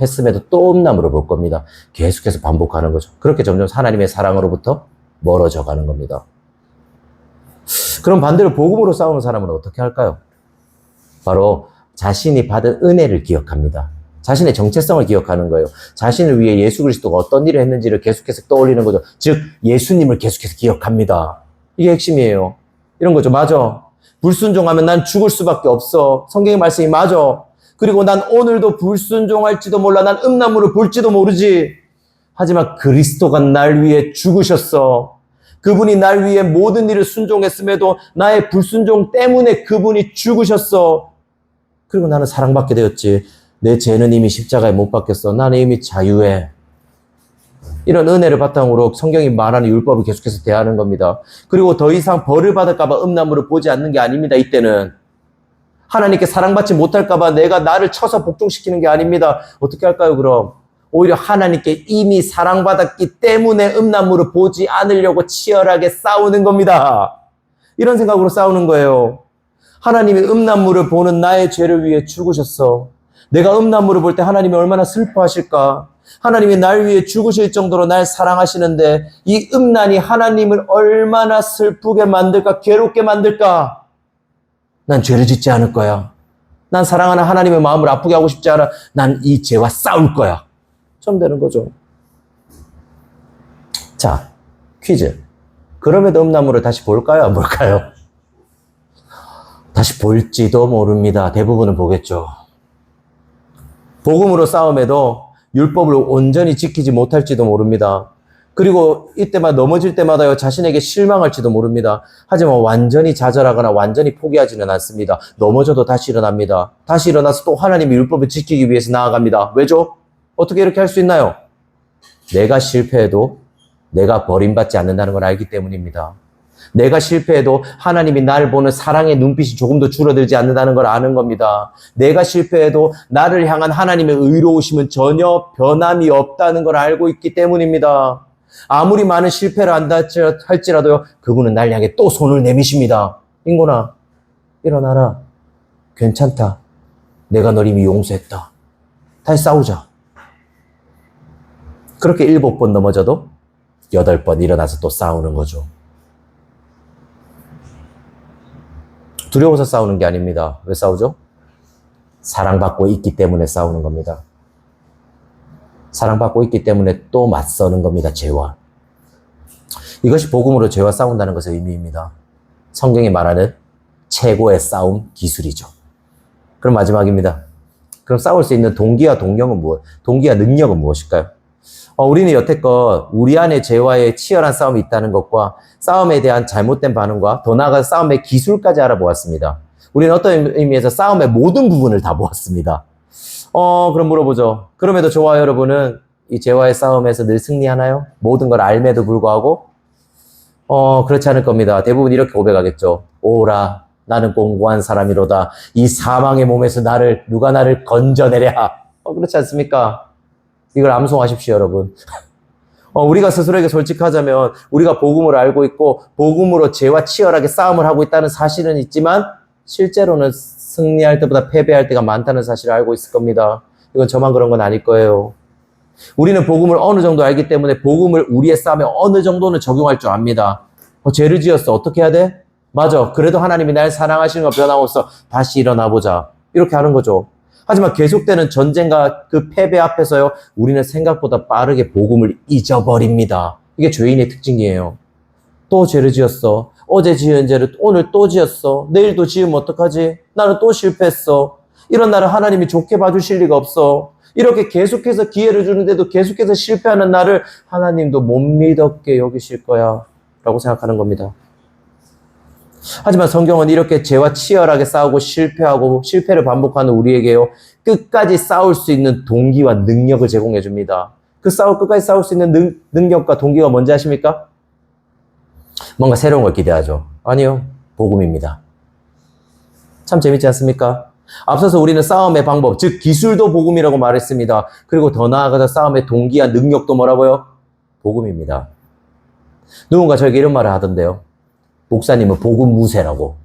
했음에도 또 음란물을 볼 겁니다. 계속해서 반복하는 거죠. 그렇게 점점 하나님의 사랑으로부터 멀어져 가는 겁니다. 그럼 반대로 복음으로 싸우는 사람은 어떻게 할까요? 바로 자신이 받은 은혜를 기억합니다. 자신의 정체성을 기억하는 거예요. 자신을 위해 예수 그리스도가 어떤 일을 했는지를 계속해서 떠올리는 거죠. 즉 예수님을 계속해서 기억합니다. 이게 핵심이에요. 이런 거죠. 맞아. 불순종하면 난 죽을 수밖에 없어. 성경의 말씀이 맞아. 그리고 난 오늘도 불순종할지도 몰라. 난 음란물을 볼지도 모르지. 하지만 그리스도가 날 위해 죽으셨어. 그분이 날 위해 모든 일을 순종했음에도 나의 불순종 때문에 그분이 죽으셨어. 그리고 나는 사랑받게 되었지. 내 죄는 이미 십자가에 못 박혔어. 나는 이미 자유해. 이런 은혜를 바탕으로 성경이 말하는 율법을 계속해서 대하는 겁니다. 그리고 더 이상 벌을 받을까봐 음란물을 보지 않는 게 아닙니다. 이때는 하나님께 사랑받지 못할까봐 내가 나를 쳐서 복종시키는 게 아닙니다. 어떻게 할까요, 그럼? 오히려 하나님께 이미 사랑받았기 때문에 음란물을 보지 않으려고 치열하게 싸우는 겁니다. 이런 생각으로 싸우는 거예요. 하나님이 음란물을 보는 나의 죄를 위해 죽으셨어. 내가 음란물을 볼 때 하나님이 얼마나 슬퍼하실까? 하나님이 날 위해 죽으실 정도로 날 사랑하시는데 이 음란이 하나님을 얼마나 슬프게 만들까? 괴롭게 만들까? 난 죄를 짓지 않을 거야. 난 사랑하는 하나님의 마음을 아프게 하고 싶지 않아. 난 이 죄와 싸울 거야. 좀 되는 거죠. 자, 퀴즈. 그럼에도 음란물을 다시 볼까요? 안 볼까요? 다시 볼지도 모릅니다. 대부분은 보겠죠. 복음으로 싸움에도 율법을 온전히 지키지 못할지도 모릅니다. 그리고 이때만 넘어질 때마다 자신에게 실망할지도 모릅니다. 하지만 완전히 좌절하거나 완전히 포기하지는 않습니다. 넘어져도 다시 일어납니다. 다시 일어나서 또 하나님의 율법을 지키기 위해서 나아갑니다. 왜죠? 어떻게 이렇게 할 수 있나요? 내가 실패해도 내가 버림받지 않는다는 걸 알기 때문입니다. 내가 실패해도 하나님이 나를 보는 사랑의 눈빛이 조금도 줄어들지 않는다는 걸 아는 겁니다. 내가 실패해도 나를 향한 하나님의 의로우심은 전혀 변함이 없다는 걸 알고 있기 때문입니다. 아무리 많은 실패를 한다 할지라도요, 그분은 날 향해 또 손을 내미십니다. 인곤아, 일어나라. 괜찮다. 내가 널 이미 용서했다. 다시 싸우자. 그렇게 7번 넘어져도 8번 일어나서 또 싸우는 거죠. 두려워서 싸우는 게 아닙니다. 왜 싸우죠? 사랑받고 있기 때문에 싸우는 겁니다. 사랑받고 있기 때문에 또 맞서는 겁니다. 죄와. 이것이 복음으로 죄와 싸운다는 것의 의미입니다. 성경이 말하는 최고의 싸움 기술이죠. 그럼 마지막입니다. 그럼 싸울 수 있는 동기와 동력은 동기와 능력은 무엇일까요? 우리는 여태껏 우리 안에 죄와의 치열한 싸움이 있다는 것과 싸움에 대한 잘못된 반응과 더 나아가 싸움의 기술까지 알아보았습니다. 우리는 어떤 의미에서 싸움의 모든 부분을 다 보았습니다. 그럼 물어보죠. 그럼에도 저와 여러분은 이 죄와의 싸움에서 늘 승리하나요? 모든 걸 알매도 불구하고? 그렇지 않을 겁니다. 대부분 이렇게 고백하겠죠. 오라, 나는 공고한 사람이로다. 이 사망의 몸에서 누가 나를 건져내랴. 그렇지 않습니까? 이걸 암송하십시오, 여러분. 우리가 스스로에게 솔직하자면 우리가 복음을 알고 있고 복음으로 죄와 치열하게 싸움을 하고 있다는 사실은 있지만 실제로는 승리할 때보다 패배할 때가 많다는 사실을 알고 있을 겁니다. 이건 저만 그런 건 아닐 거예요. 우리는 복음을 어느 정도 알기 때문에 복음을 우리의 싸움에 어느 정도는 적용할 줄 압니다. 죄를 지었어. 어떻게 해야 돼? 맞아. 그래도 하나님이 날 사랑하시는 거 변함없어. 다시 일어나보자. 이렇게 하는 거죠. 하지만 계속되는 전쟁과 그 패배 앞에서요, 우리는 생각보다 빠르게 복음을 잊어버립니다. 이게 죄인의 특징이에요. 또 죄를 지었어. 어제 지은 죄를 오늘 또 지었어. 내일도 지으면 어떡하지? 나는 또 실패했어. 이런 나를 하나님이 좋게 봐주실 리가 없어. 이렇게 계속해서 기회를 주는데도 계속해서 실패하는 나를 하나님도 못 믿었게 여기실 거야 라고 생각하는 겁니다. 하지만 성경은 이렇게 죄와 치열하게 싸우고 실패하고 실패를 반복하는 우리에게요, 끝까지 싸울 수 있는 동기와 능력을 제공해 줍니다. 끝까지 싸울 수 있는 능력과 동기가 뭔지 아십니까? 뭔가 새로운 걸 기대하죠. 아니요, 복음입니다. 참 재밌지 않습니까? 앞서서 우리는 싸움의 방법, 즉 기술도 복음이라고 말했습니다. 그리고 더 나아가서 싸움의 동기와 능력도 뭐라고요? 복음입니다. 누군가 저에게 이런 말을 하던데요. 목사님은 복음 무새라고.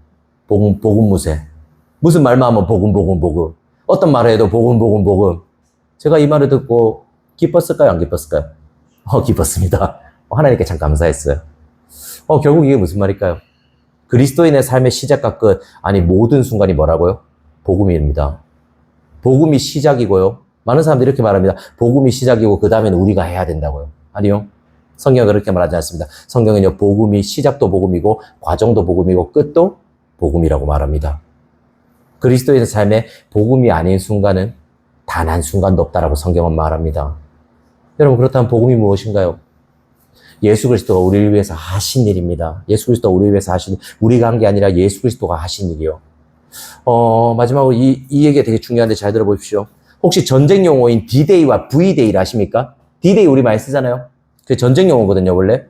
복음 무새. 무슨 말만 하면 복음. 어떤 말을 해도 복음. 제가 이 말을 듣고 기뻤을까요? 안 기뻤을까요? 기뻤습니다. 하나님께 참 감사했어요. 결국 이게 무슨 말일까요? 그리스도인의 삶의 시작과 끝, 아니 모든 순간이 뭐라고요? 복음입니다. 복음이 시작이고요. 많은 사람들이 이렇게 말합니다. 복음이 시작이고 그 다음에는 우리가 해야 된다고요. 아니요. 성경은 그렇게 말하지 않습니다. 성경은요, 복음이 시작도 복음이고 과정도 복음이고 끝도 복음이라고 말합니다. 그리스도인의 삶에 복음이 아닌 순간은 단 한 순간도 없다라고 성경은 말합니다. 여러분, 그렇다면 복음이 무엇인가요? 예수 그리스도가 우리를 위해서 하신 일입니다. 예수 그리스도가 우리를 위해서 하신 일, 우리가 한 게 아니라 예수 그리스도가 하신 일이요. 마지막으로 이 얘기가 되게 중요한데 잘 들어보십시오. 혹시 전쟁 용어인 D-Day와 V-Day를 아십니까? D-Day 우리 많이 쓰잖아요. 그게 전쟁 용어거든요, 원래.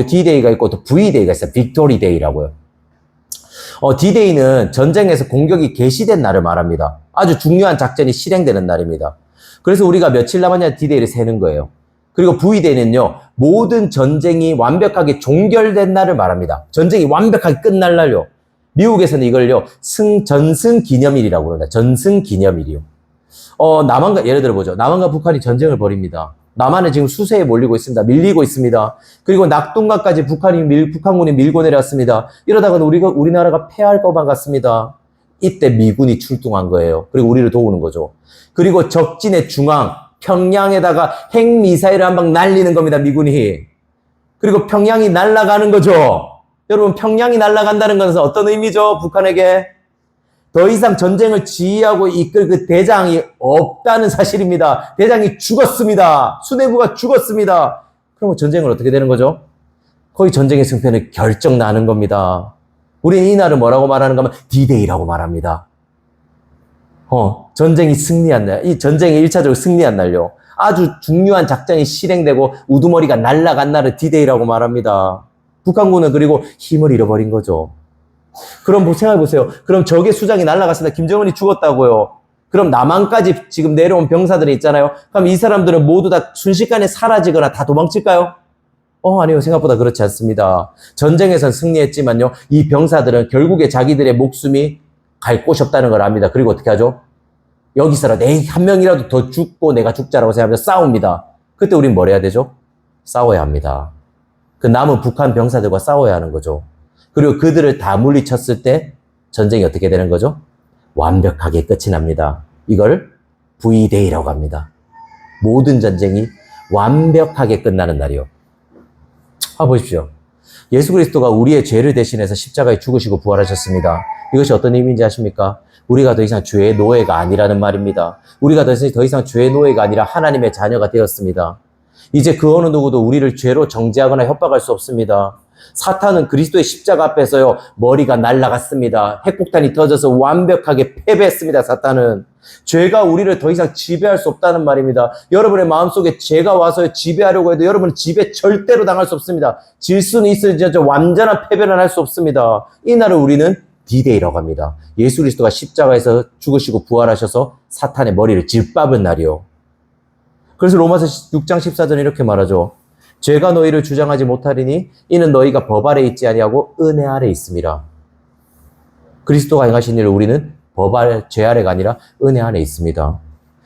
D-Day가 있고 또 V-Day가 있어요. Victory Day라고요. D-Day는 전쟁에서 공격이 개시된 날을 말합니다. 아주 중요한 작전이 실행되는 날입니다. 그래서 우리가 며칠 남았냐 D-Day를 세는 거예요. 그리고 V-Day는요, 모든 전쟁이 완벽하게 종결된 날을 말합니다. 전쟁이 완벽하게 끝날 날요. 미국에서는 이걸요, 전승 기념일이라고 그럽니다. 전승 기념일이요. 예를 들어보죠. 남한과 북한이 전쟁을 벌입니다. 남한은 지금 수세에 몰리고 있습니다. 밀리고 있습니다. 그리고 낙동강까지 북한군이 밀고 내렸습니다. 이러다가는 우리나라가 패할 것만 같습니다. 이때 미군이 출동한 거예요. 그리고 우리를 도우는 거죠. 그리고 적진의 중앙, 평양에다가 핵미사일을 한 방 날리는 겁니다, 미군이. 그리고 평양이 날아가는 거죠. 여러분, 평양이 날아간다는 것은 어떤 의미죠, 북한에게? 더 이상 전쟁을 지휘하고 이끌 그 대장이 없다는 사실입니다. 대장이 죽었습니다. 수뇌부가 죽었습니다. 그러면 전쟁은 어떻게 되는 거죠? 거의 전쟁의 승패는 결정 나는 겁니다. 우리는 이 날을 뭐라고 말하는가 하면 D-Day라고 말합니다. 전쟁이 승리한 날, 이 전쟁이 1차적으로 승리한 날요. 아주 중요한 작전이 실행되고 우두머리가 날아간 날을 D-Day라고 말합니다. 북한군은 그리고 힘을 잃어버린 거죠. 그럼 생각해보세요. 그럼 적의 수장이 날아갔습니다. 김정은이 죽었다고요. 그럼 남한까지 지금 내려온 병사들이 있잖아요. 그럼 이 사람들은 모두 다 순식간에 사라지거나 다 도망칠까요? 아니요. 생각보다 그렇지 않습니다. 전쟁에선 승리했지만요. 이 병사들은 결국에 자기들의 목숨이 갈 곳이 없다는 걸 압니다. 그리고 어떻게 하죠? 여기서라도 한 명이라도 더 죽고 내가 죽자라고 생각하면서 싸웁니다. 그때 우린 뭘 해야 되죠? 싸워야 합니다. 그 남은 북한 병사들과 싸워야 하는 거죠. 그리고 그들을 다 물리쳤을 때 전쟁이 어떻게 되는 거죠? 완벽하게 끝이 납니다. 이걸 V-Day라고 합니다. 모든 전쟁이 완벽하게 끝나는 날이요. 보십시오. 예수 그리스도가 우리의 죄를 대신해서 십자가에 죽으시고 부활하셨습니다. 이것이 어떤 의미인지 아십니까? 우리가 더 이상 죄의 노예가 아니라는 말입니다. 우리가 더 이상 죄의 노예가 아니라 하나님의 자녀가 되었습니다. 이제 그 어느 누구도 우리를 죄로 정죄하거나 협박할 수 없습니다. 사탄은 그리스도의 십자가 앞에서요, 머리가 날아갔습니다. 핵폭탄이 터져서 완벽하게 패배했습니다, 사탄은. 죄가 우리를 더 이상 지배할 수 없다는 말입니다. 여러분의 마음속에 죄가 와서 지배하려고 해도 여러분은 지배 절대로 당할 수 없습니다. 질 수는 있을지언정 완전한 패배는 할 수 없습니다. 이 날을 우리는 D-Day라고 합니다. 예수 그리스도가 십자가에서 죽으시고 부활하셔서 사탄의 머리를 짓밟은 날이요. 그래서 로마서 6장 14절에 이렇게 말하죠. 죄가 너희를 주장하지 못하리니 이는 너희가 법 아래 있지 아니하고 은혜 아래 있음이라. 그리스도가 행하신 일을 우리는 죄 아래가 아니라 은혜 안에 있습니다.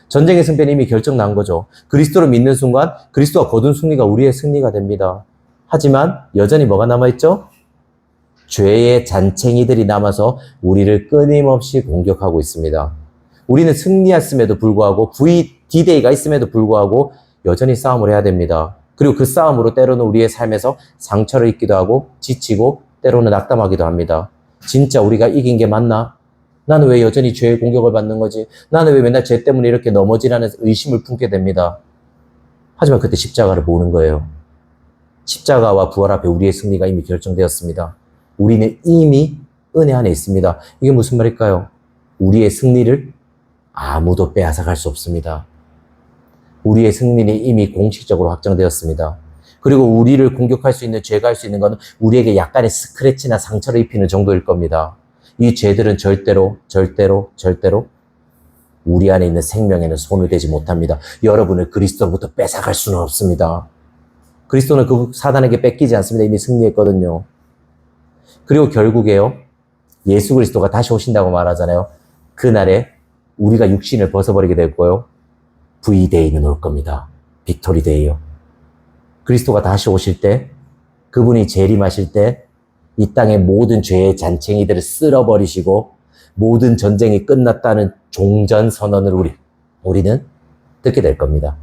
전쟁의 승패는 이미 결정난 거죠. 그리스도를 믿는 순간 그리스도가 거둔 승리가 우리의 승리가 됩니다. 하지만 여전히 뭐가 남아있죠? 죄의 잔챙이들이 남아서 우리를 끊임없이 공격하고 있습니다. 우리는 승리했음에도 불구하고 D-Day가 있음에도 불구하고 여전히 싸움을 해야 됩니다. 그리고 그 싸움으로 때로는 우리의 삶에서 상처를 입기도 하고 지치고 때로는 낙담하기도 합니다. 진짜 우리가 이긴 게 맞나? 나는 왜 여전히 죄의 공격을 받는 거지? 나는 왜 맨날 죄 때문에 이렇게 넘어지라는 의심을 품게 됩니다. 하지만 그때 십자가를 보는 거예요. 십자가와 부활 앞에 우리의 승리가 이미 결정되었습니다. 우리는 이미 은혜 안에 있습니다. 이게 무슨 말일까요? 우리의 승리를 아무도 빼앗아갈 수 없습니다. 우리의 승리는 이미 공식적으로 확정되었습니다. 그리고 우리를 공격할 수 있는 죄가 할 수 있는 것은 우리에게 약간의 스크래치나 상처를 입히는 정도일 겁니다. 이 죄들은 절대로 우리 안에 있는 생명에는 손을 대지 못합니다. 여러분을 그리스도로부터 뺏어갈 수는 없습니다. 그리스도는 그 사단에게 뺏기지 않습니다. 이미 승리했거든요. 그리고 결국에요, 예수 그리스도가 다시 오신다고 말하잖아요. 그날에 우리가 육신을 벗어버리게 될 거요. V-Day는 올 겁니다. 빅토리 데이요. 그리스도가 다시 오실 때, 그분이 재림하실 때, 이 땅의 모든 죄의 잔챙이들을 쓸어버리시고, 모든 전쟁이 끝났다는 종전선언을 우리는 듣게 될 겁니다.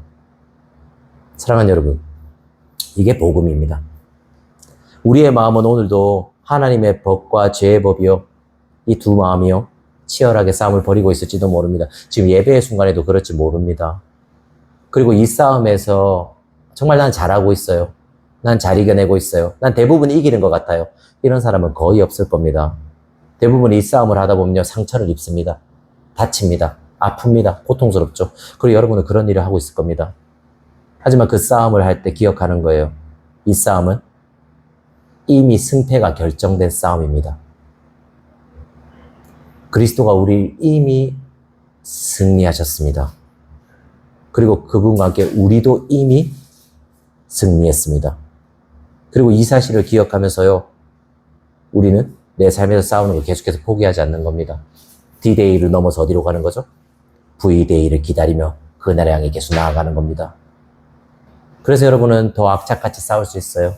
사랑하는 여러분, 이게 복음입니다. 우리의 마음은 오늘도 하나님의 법과 죄의 법이요, 이 두 마음이요, 치열하게 싸움을 벌이고 있을지도 모릅니다. 지금 예배의 순간에도 그럴지 모릅니다. 그리고 이 싸움에서 정말 난 잘하고 있어요. 난 잘 이겨내고 있어요. 난 대부분 이기는 것 같아요. 이런 사람은 거의 없을 겁니다. 대부분 이 싸움을 하다 보면요, 상처를 입습니다. 다칩니다. 아픕니다. 고통스럽죠. 그리고 여러분은 그런 일을 하고 있을 겁니다. 하지만 그 싸움을 할 때 기억하는 거예요. 이 싸움은 이미 승패가 결정된 싸움입니다. 그리스도가 우리 이미 승리하셨습니다. 그리고 그분과 함께 우리도 이미 승리했습니다. 그리고 이 사실을 기억하면서요, 우리는 내 삶에서 싸우는 걸 계속해서 포기하지 않는 겁니다. D-Day를 넘어서 어디로 가는 거죠? V-Day를 기다리며 그날을 향해 계속 나아가는 겁니다. 그래서 여러분은 더 악착같이 싸울 수 있어요.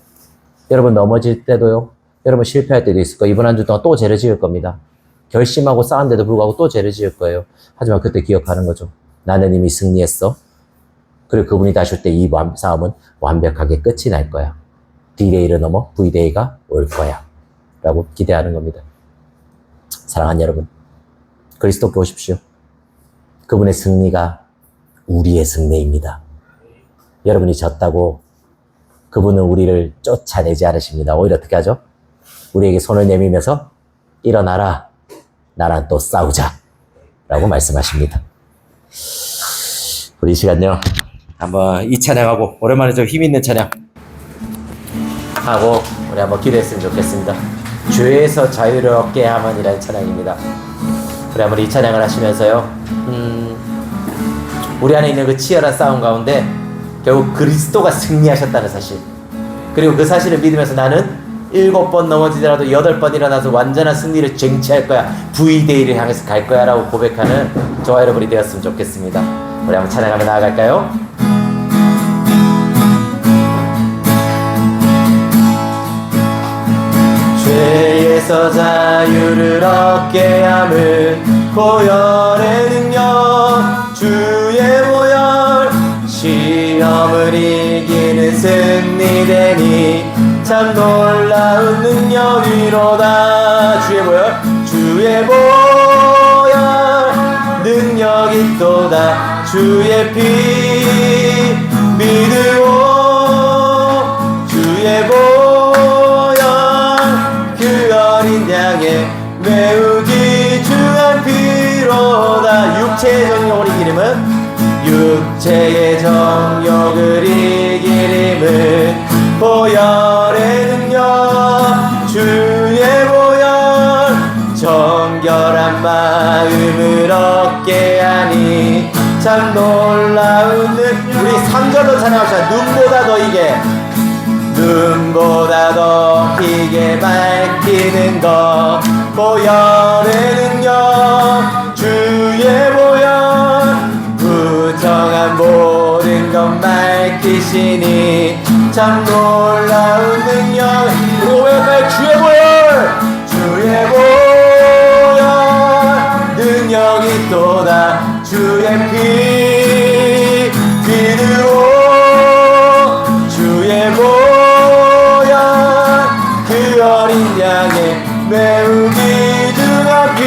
여러분 넘어질 때도요, 여러분 실패할 때도 있을 거예요. 이번 한 주 동안 또 죄를 지을 겁니다. 결심하고 싸운데도 불구하고 또 죄를 지을 거예요. 하지만 그때 기억하는 거죠. 나는 이미 승리했어. 그리고 그분이 다시 올 때 이 싸움은 완벽하게 끝이 날 거야. D-Day를 넘어 V-Day가 올 거야. 라고 기대하는 겁니다. 사랑하는 여러분, 그리스도께 오십시오. 그분의 승리가 우리의 승리입니다. 여러분이 졌다고 그분은 우리를 쫓아내지 않으십니다. 오히려 어떻게 하죠? 우리에게 손을 내밀면서 일어나라, 나랑 또 싸우자 라고 말씀하십니다. 우리 이 시간요, 한번 이 찬양하고, 오랜만에 좀 힘있는 찬양 하고 우리 한번 기도했으면 좋겠습니다. 죄에서 자유를 얻게 하면이라는 찬양입니다. 우리 한번 이 찬양을 하시면서요, 우리 안에 있는 그 치열한 싸움 가운데 결국 그리스도가 승리하셨다는 사실, 그리고 그 사실을 믿으면서 나는 7번 넘어지더라도 8번 일어나서 완전한 승리를 쟁취할 거야, V-Day를 향해서 갈 거야 라고 고백하는 저와 여러분이 되었으면 좋겠습니다. 우리 한번 찬양하며 나아갈까요? 죄에서 자유를 얻게 함은 보혈의 능력, 주의 보혈, 시험을 이기는 승리되니 참 놀라운 능력이로다. 주의 보혈, 주의 보혈, 능력이 또다. 주의 피 믿으오, 주의 보혈, 그 어린 양의 매우 귀중한 피로다. 육체의 정욕을 이기림은, 육체의 정욕을 이기림은 보혈의 능력, 주의 보혈, 정결한 마음을 얻게 하니 참 놀라운 우리 3절로 찬양합시다. 눈보다 더 이게, 눈보다 더 희게 밝히는 것, 보혈의 능력, 주의 보혈, 부정한 모든 것 밝히시니 참 놀라운 능력. 고백할 주의 보혈, 주의 보혈, 능력이 또다. 주의 피 믿으오, 주의 보혈, 그 어린 양의 매우 귀중한 피.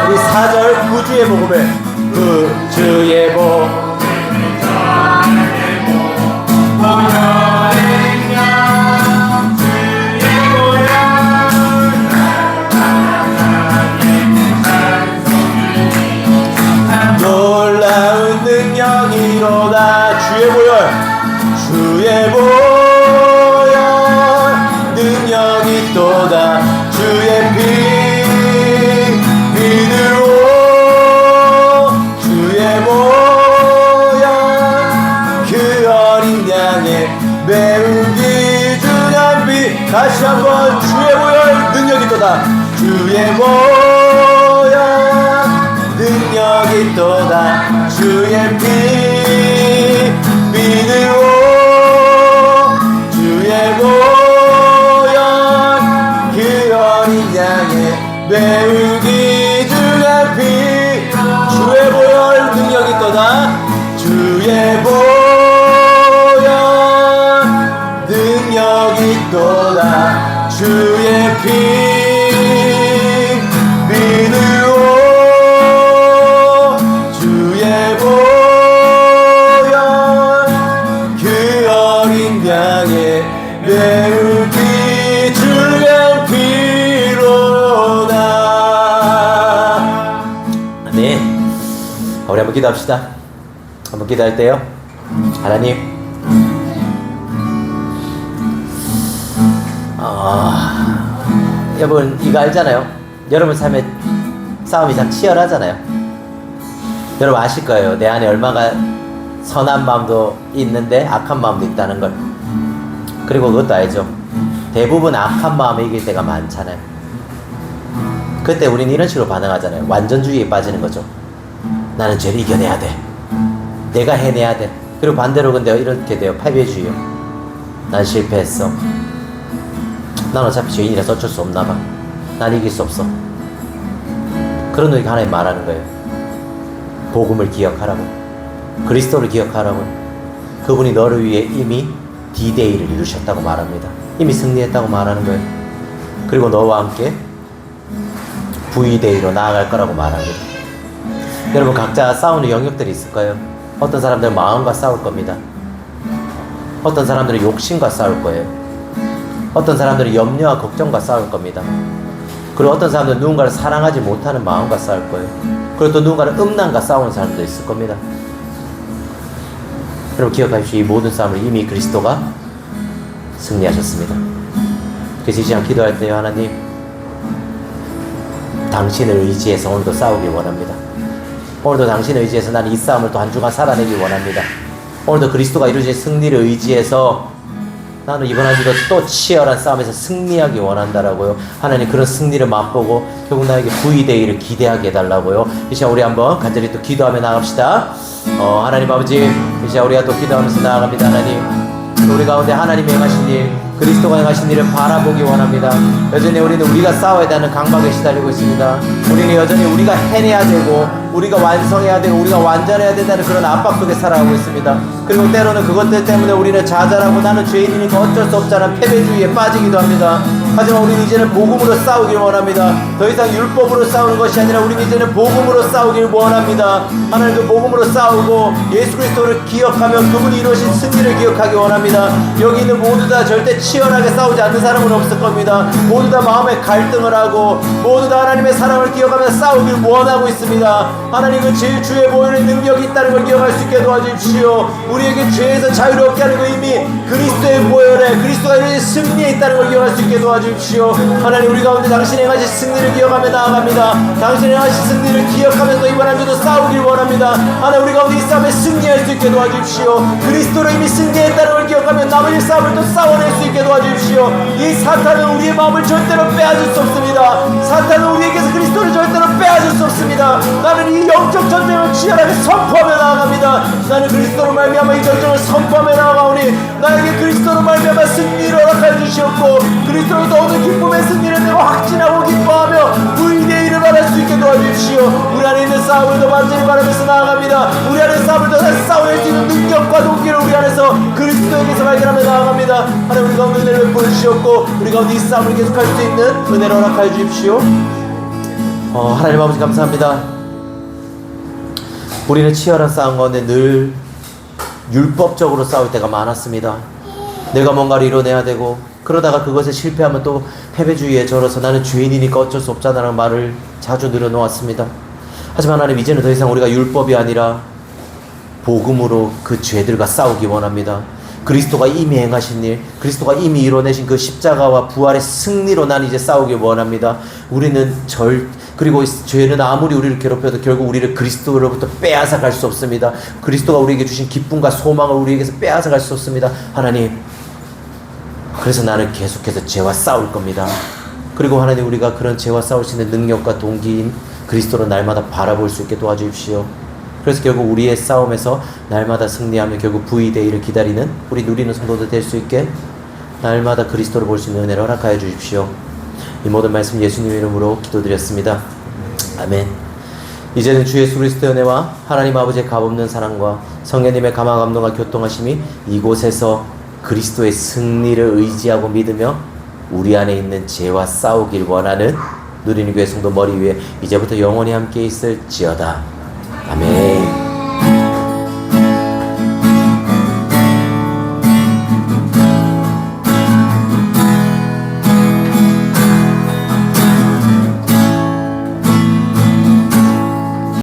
우리 4절 구주의 복음을, 구주의 복음, 놀라운 능력이로다. 주의 보혈, 주의 보혈, 능력이 또다. 주의 피 믿으오, 주의 보혈, 그 어린 양의 매우 귀중한 피. 다시 한번 주의 보혈, 능력이 또다. 주의 보혈, 능력이 또다. 주의 피 믿으오, 주의 보혈, 그 어린 양의 매우 귀중한 피. 주의 보혈, 능력이 또다. 우리 한번 기도합시다. 한번 기도할 때요. 하나님, 여러분 이거 알잖아요. 여러분 삶에 싸움이 참 치열하잖아요. 여러분 아실 거예요. 내 안에 얼마나 선한 마음도 있는데 악한 마음도 있다는 걸. 그리고 그것도 알죠. 대부분 악한 마음에 이길 때가 많잖아요. 그때 우리는 이런 식으로 반응하잖아요. 완전주의에 빠지는 거죠. 나는 죄를 이겨내야 돼. 내가 해내야 돼. 그리고 반대로 근데 이렇게 돼요. 패배주의요. 난 실패했어. 난 어차피 죄인이라서 어쩔 수 없나 봐. 난 이길 수 없어. 그런 놈이 하나님 말하는 거예요. 복음을 기억하라고. 그리스도를 기억하라고. 그분이 너를 위해 이미 D-Day를 이루셨다고 말합니다. 이미 승리했다고 말하는 거예요. 그리고 너와 함께 V-Day로 나아갈 거라고 말합니다. 여러분 각자 싸우는 영역들이 있을 거예요. 어떤 사람들은 마음과 싸울 겁니다. 어떤 사람들은 욕심과 싸울 거예요. 어떤 사람들은 염려와 걱정과 싸울 겁니다. 그리고 어떤 사람들은 누군가를 사랑하지 못하는 마음과 싸울 거예요. 그리고 또 누군가를 음란과 싸우는 사람도 있을 겁니다. 여러분 기억하십시오. 이 모든 싸움을 이미 그리스도가 승리하셨습니다. 그래서 이 시간 기도할 때요. 하나님, 당신을 의지해서 오늘도 싸우길 원합니다. 오늘도 당신을 의지해서 나는 이 싸움을 또 한 주간 살아내길 원합니다. 오늘도 그리스도가 이루신 승리를 의지해서 나는 이번 한 주도 또 치열한 싸움에서 승리하기 원한다라고요. 하나님 그런 승리를 맛보고 결국 나에게 V-Day를 기대하게 해달라고요. 이 시간 우리 한번 간절히 또 기도하며 나갑시다. 하나님 아버지, 이 시간 우리가 또 기도하면서 나아갑니다. 하나님, 우리 가운데 하나님이 행하신 일, 그리스도가 행하신 일을 바라보기 원합니다. 여전히 우리는 우리가 싸워야 되는 강박에 시달리고 있습니다. 우리는 여전히 우리가 해내야 되고 우리가 완성해야 되고 우리가 완전해야 된다는 그런 압박 속에 살아가고 있습니다. 그리고 때로는 그것들 때문에 우리는 좌절하고 나는 죄인이니까 어쩔 수 없잖아 패배주의에 빠지기도 합니다. 하지만 우리는 이제는 복음으로 싸우길 원합니다. 더 이상 율법으로 싸우는 것이 아니라 우리는 이제는 복음으로 싸우길 원합니다. 하나님 그 복음으로 싸우고 예수 그리스도를 기억하며 그분이 이루신 승리를 기억하기 원합니다. 여기 있는 모두 다 절대 치열하게 싸우지 않는 사람은 없을 겁니다. 모두 다 마음에 갈등을 하고 모두 다 하나님의 사랑을 기억하며 싸우길 원하고 있습니다. 하나님 그 주의 보혈의 능력이 있다는 걸 기억할 수 있게 도와주십시오. 우리에게 죄에서 자유롭게 하는 그 이미 그리스도의 보혈에 그리스도가 이루신 승리에 있다는 걸 기억할 수 있게 도와주십시오. 하나님 우리 가운데 당신의 행하신 승리를 기억하며 나아갑니다. 당신의 행하신 승리를 기억하면서 이번 한 주도 싸우길 원합니다. 하나님 우리 가운데 이 싸움에 승리할 수 있게 도와주십시오. 그리스도로 이미 승리했다는 걸 기억하며 남은 싸움을 또 싸워낼 수 있게 도와주십시오. 이 사탄은 우리의 마음을 절대로 빼앗을 수 없습니다. 사탄은 우리에게서 그리스도를 절대로 빼앗을 수 없습니다. 나는 이 영적 전쟁을 치열하게 선포하며 나아갑니다. 나는 그리스도로 말미암아 이 전쟁을 선포하며 나아가오니 나에게 그리스도로 말미암아 승리를 허락하여 주시옵고 그리스도로 모든 기쁨의 승리를 내가 확신하고 기뻐하며 V-Day를 말할 수 있게 도와주십시오. 우리 안에 있는 싸움을 더 완전히 바라면서 나아갑니다. 우리 안에 싸움을 더 다시 싸워낼 수 있는 능력과 동기를 우리 안에서 그리스도에게서 발견하며 나아갑니다. 하나님 우리 가운데 은혜를 보여주시옵고 우리 가운데 이 싸움을 계속할 수 있는 은혜를 허락하여 주십시오. 하나님 아버지 감사합니다. 우리는 치열한 싸움 가운데 늘 율법적으로 싸울 때가 많았습니다. 내가 뭔가를 이뤄내야 되고 그러다가 그것에 실패하면 또 패배주의에 절어서 나는 죄인이니까 어쩔 수 없잖아라는 말을 자주 늘어놓았습니다. 하지만 하나님 이제는 더 이상 우리가 율법이 아니라 복음으로 그 죄들과 싸우기 원합니다. 그리스도가 이미 행하신 일, 그리스도가 이미 이뤄내신 그 십자가와 부활의 승리로 난 이제 싸우길 원합니다. 우리는 그리고 죄는 아무리 우리를 괴롭혀도 결국 우리를 그리스도로부터 빼앗아 갈 수 없습니다. 그리스도가 우리에게 주신 기쁨과 소망을 우리에게서 빼앗아 갈 수 없습니다. 하나님, 그래서 나는 계속해서 죄와 싸울 겁니다. 그리고 하나님 우리가 그런 죄와 싸울 수 있는 능력과 동기인 그리스도로 날마다 바라볼 수 있게 도와주십시오. 그래서 결국 우리의 싸움에서 날마다 승리하며 결국 V-Day를 기다리는 우리 누리는 성도들 될 수 있게 날마다 그리스도를 볼 수 있는 은혜를 허락하여 주십시오. 이 모든 말씀 예수님의 이름으로 기도드렸습니다. 아멘. 이제는 주 예수 그리스도의 은혜와 하나님 아버지의 값없는 사랑과 성령님의 감화 감동과 교통하심이 이곳에서 그리스도의 승리를 의지하고 믿으며 우리 안에 있는 죄와 싸우길 원하는 누리는 교회 성도 머리 위에 이제부터 영원히 함께 있을지어다.